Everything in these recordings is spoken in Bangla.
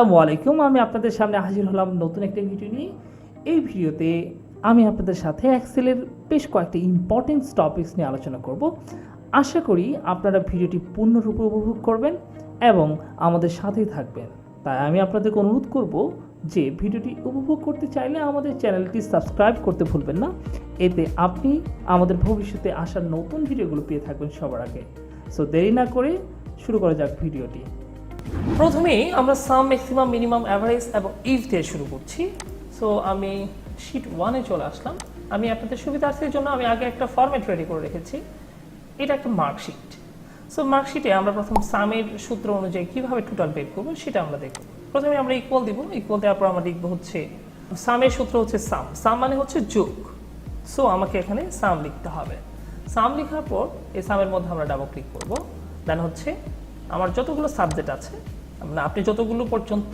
আসসালামু আলাইকুম। আমি আপনাদের সামনে হাজির হলাম নতুন একটা ভিডিও নিয়ে। এই ভিডিওতে আমি আপনাদের সাথে এক্সেলের বেশ কয়েকটি ইম্পর্টেন্ট টপিকস নিয়ে আলোচনা করব। আশা করি আপনারা ভিডিওটি পূর্ণরূপে উপভোগ করবেন এবং আমাদের সাথেই থাকবেন। তাই আমি আপনাদেরকে অনুরোধ করব যে ভিডিওটি উপভোগ করতে চাইলে আমাদের চ্যানেলটি সাবস্ক্রাইব করতে ভুলবেন না। এতে আপনি আমাদের ভবিষ্যতে আসার নতুন ভিডিওগুলো পেয়ে থাকবেন সবার আগে। সো দেরি না করে শুরু করা যাক ভিডিওটি। প্রথমেই আমরা সাম, ম্যাক্সিমাম, মিনিমাম, অ্যাভারেজ এবং ইফ দিয়ে শুরু করছি। সো আমি শিট 1-এ চলে আসলাম। আমি আপনাদের সুবিধার্থের জন্য আমি আগে একটা ফরম্যাট রেডি করে রেখেছি। এটা একটা মার্কশিট। সো মার্কশিটে আমরা প্রথম সামের সূত্র অনুযায়ী কীভাবে টোটাল বের করবো সেটা আমরা দেখব। প্রথমে আমরা ইকুয়াল দিব। ইকুয়াল দেওয়ার পর আমরা লিখব হচ্ছে সামের সূত্র হচ্ছে সাম। সাম মানে হচ্ছে যোগ। সো আমাকে এখানে সাম লিখতে হবে। সাম লেখার পর এই সামের মধ্যে আমরা ডাবল ক্লিক করব। দেন হচ্ছে আমার যতগুলো সাবজেক্ট আছে, মানে আপনি যতগুলো পর্যন্ত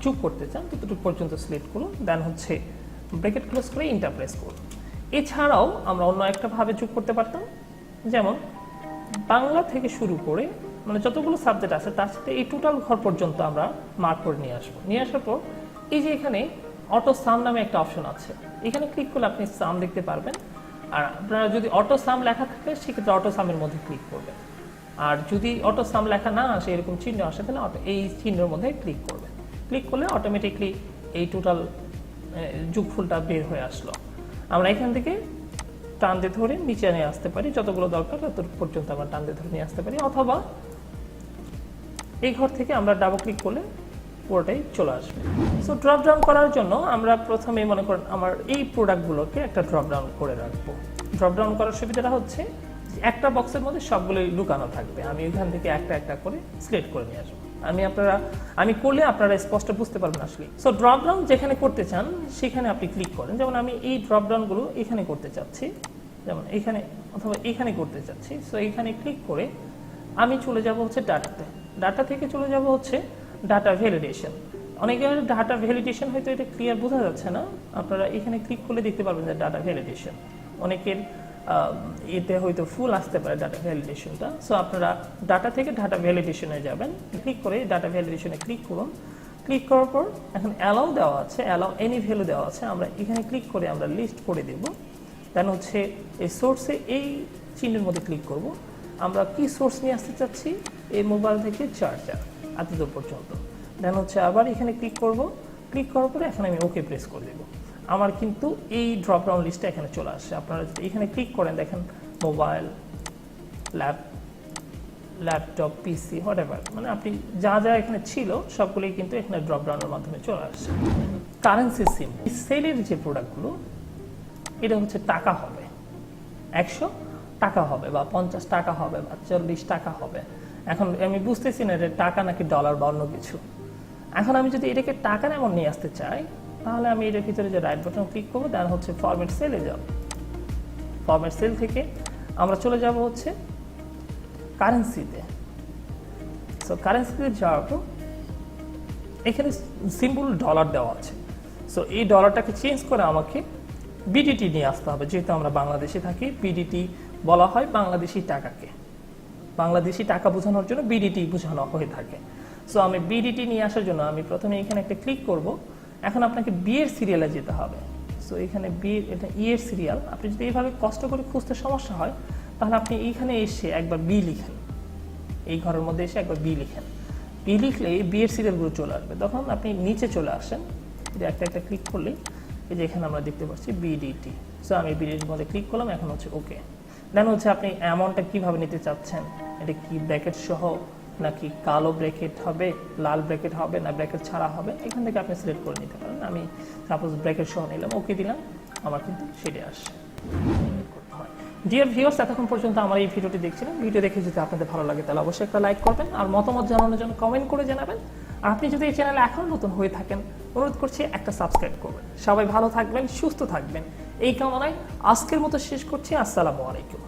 যোগ করতে চান ততটুকু পর্যন্ত সিলেক্ট করুন। দেন হচ্ছে ব্র্যাকেট ক্লোজ করে এন্টার প্রেস করুন। এছাড়াও আমরা অন্য একটা ভাবে যোগ করতে পারতাম, যেমন বাংলা থেকে শুরু করে মানে যতগুলো সাবজেক্ট আছে তার সাথে এই টোটাল ঘর পর্যন্ত আমরা মার্ক করে নিয়ে আসবো। নিয়ে আসার পর এই যে এখানে অটো সাম নামে একটা অপশন আছে, এখানে ক্লিক করলে আপনি সাম লিখতে পারবেন। আর আপনারা যদি অটো সাম লেখা থাকে সেক্ষেত্রে অটো সামের মধ্যে ক্লিক করবেন। আর যদি অটো সাম লেখা না আসে, এরকম চিহ্ন আসে, তাহলে এই চিহ্নের মধ্যে ক্লিক করবেন। ক্লিক করলে অটোমেটিকলি এই টোটাল যোগফলটা বের হয়ে আসলো। আমরা এখান থেকে টান দিয়ে ধরে নিচে নিয়ে আসতে পারি, যতগুলো দরকার তত পর্যন্ত আমরা টান দিয়ে ধরে নিয়ে আসতে পারি, অথবা এই ঘর থেকে আমরা ডাবল ক্লিক করলে পুরোটাই চলে আসবে। সো ড্রপ ডাউন করার জন্য আমরা প্রথমে মনে করেন আমার এই প্রোডাক্টগুলোকে একটা ড্রপ ডাউন করে রাখবো। ড্রপ ডাউন করার সুবিধাটা হচ্ছে একটা বক্সের মধ্যে সবগুলোই লুকানো থাকবে। আমি এখান থেকে একটা একটা করে সিলেক্ট করে নিয়ে আসবো। আমি করলে আপনারা স্পষ্ট বুঝতে পারবেন আসলে। সো ড্রপ ডাউন যেখানে করতে চান সেখানে আপনি ক্লিক করেন। যেমন আমি এই ড্রপ ডাউনগুলো এখানে করতে চাচ্ছি, যেমন এখানে অথবা এখানে করতে চাচ্ছি। সো এখানে ক্লিক করে আমি চলে যাব হচ্ছে ডাটাতে। ডাটা থেকে চলে যাব হচ্ছে ডাটা ভ্যালিডেশন। অনেকের ডাটা ভ্যালিডেশন হয়তো এটা ক্লিয়ার বোঝা যাচ্ছে না, আপনারা এখানে ক্লিক করলে দেখতে পারবেন যে ডাটা ভ্যালিডেশন। অনেকের এতে হয়তো ফুল আসতে পারে ডাটা ভ্যালিডেশনটা। সো আপনারা ডাটা থেকে ডাটা ভ্যালিডেশনে যাবেন। ক্লিক করে ডাটা ভ্যালিডেশনে ক্লিক করুন। ক্লিক করার পর এখন অ্যালাউ দেওয়া আছে, অ্যালাউ এনি ভ্যালু দেওয়া আছে। আমরা এখানে ক্লিক করে আমরা লিস্ট করে দেব। দেন হচ্ছে এই সোর্সে এই চিহ্নের মধ্যে ক্লিক করব। আমরা কি সোর্স নিয়ে আসতে চাচ্ছি, এই মোবাইল থেকে চার্জার এতদূর পর্যন্ত। দেন হচ্ছে আবার এখানে ক্লিক করব। ক্লিক করার পরে এখন আমি ওকে প্রেস করে দেবো। আমার কিন্তু এই ড্রপ ডাউন লিস্টে এখানে চলে আসছে। আপনারা যদি এখানে ক্লিক করেন দেখেন মোবাইল, ল্যাপটপ, পিসি, হোয়াটএভার, মানে আপনি যা যা এখানে ছিল সবগুলোই কিন্তু এখানে ড্রপ ডাউনের মাধ্যমে চলে আসছে। কারেন্সি সিম, সেলের যে প্রোডাক্টগুলো এটা হচ্ছে টাকা হবে, 100 টাকা হবে বা 50 টাকা হবে বা 40 টাকা হবে। এখন আমি বুঝতেছি না এটা টাকা নাকি ডলার বা অন্য কিছু। এখন আমি যদি এটাকে টাকা এমন নিয়ে আসতে চাই তাহলে আমি এটার ভিতরে যে রাইট বাটন ক্লিক করবো, দেন হচ্ছে ফরম্যাট সেলে যাব। ফরম্যাট সেল থেকে আমরা চলে যাব হচ্ছে কারেন্সিতে। সো কারেন্সিতে যাওয়ার পর এখানে সিম্বল ডলার দেওয়া আছে। সো এই ডলারটাকে চেঞ্জ করে আমাকে বিডিটি নিয়ে আসতে হবে। যেহেতু আমরা বাংলাদেশে থাকি, বিডিটি বলা হয় বাংলাদেশি টাকাকে। বাংলাদেশি টাকা বোঝানোর জন্য বিডিটি বোঝানো হয়ে থাকে। সো আমি বিডিটি নিয়ে আসার জন্য আমি প্রথমে এখানে একটা ক্লিক করব। এখন আপনাকে বি এর সিরিয়ালে যেতে হবে। সো এখানে বি, এটা ই এর সিরিয়াল। আপনি যদি এইভাবে কষ্ট করে খুঁজতে সমস্যা হয় তাহলে আপনি এইখানে এসে একবার বি লিখেন, এই ঘরের মধ্যে এসে একবার বি লিখেন। বি লিখলে বি এর সিরিয়ালগুলো চলে আসবে। তখন আপনি নিচে চলে আসেন, যে একটা একটা ক্লিক করলেই এই যে এখানে আমরা দেখতে পাচ্ছি বিডিটি। সো আমি বিডিটির মধ্যে ক্লিক করলাম, এখন হচ্ছে ওকে। দেন হচ্ছে আপনি অ্যামাউন্টটা কীভাবে নিতে চাচ্ছেন, এটা কি ব্র্যাকেট সহ নাকি কালো ব্র্যাকেট হবে, লাল ব্র্যাকেট হবে না ব্র্যাকেট ছাড়া হবে, এখান থেকে আপনি সিলেক্ট করে নিতে পারেন। আমি সাপোজ ব্র্যাকেট সহ নিলাম, ওকে দিলাম, আমার কিন্তু সেটাই আসছে। ডিয়ার ভিউয়ার্স, এতক্ষণ পর্যন্ত আমার এই ভিডিওটি দেখছিলেন। ভিডিও দেখে যদি আপনাদের ভালো লাগে তাহলে অবশ্যই একটা লাইক করবেন, আর মতামত জানানোর জন্য কমেন্ট করে জানাবেন। আর আপনি যদি এই চ্যানেলে এখনও নতুন হয়ে থাকেন অনুরোধ করছি একটা সাবস্ক্রাইব করবেন। সবাই ভালো থাকবেন, সুস্থ থাকবেন এই কামনায় আজকের মতো শেষ করছি। আসসালামু আলাইকুম।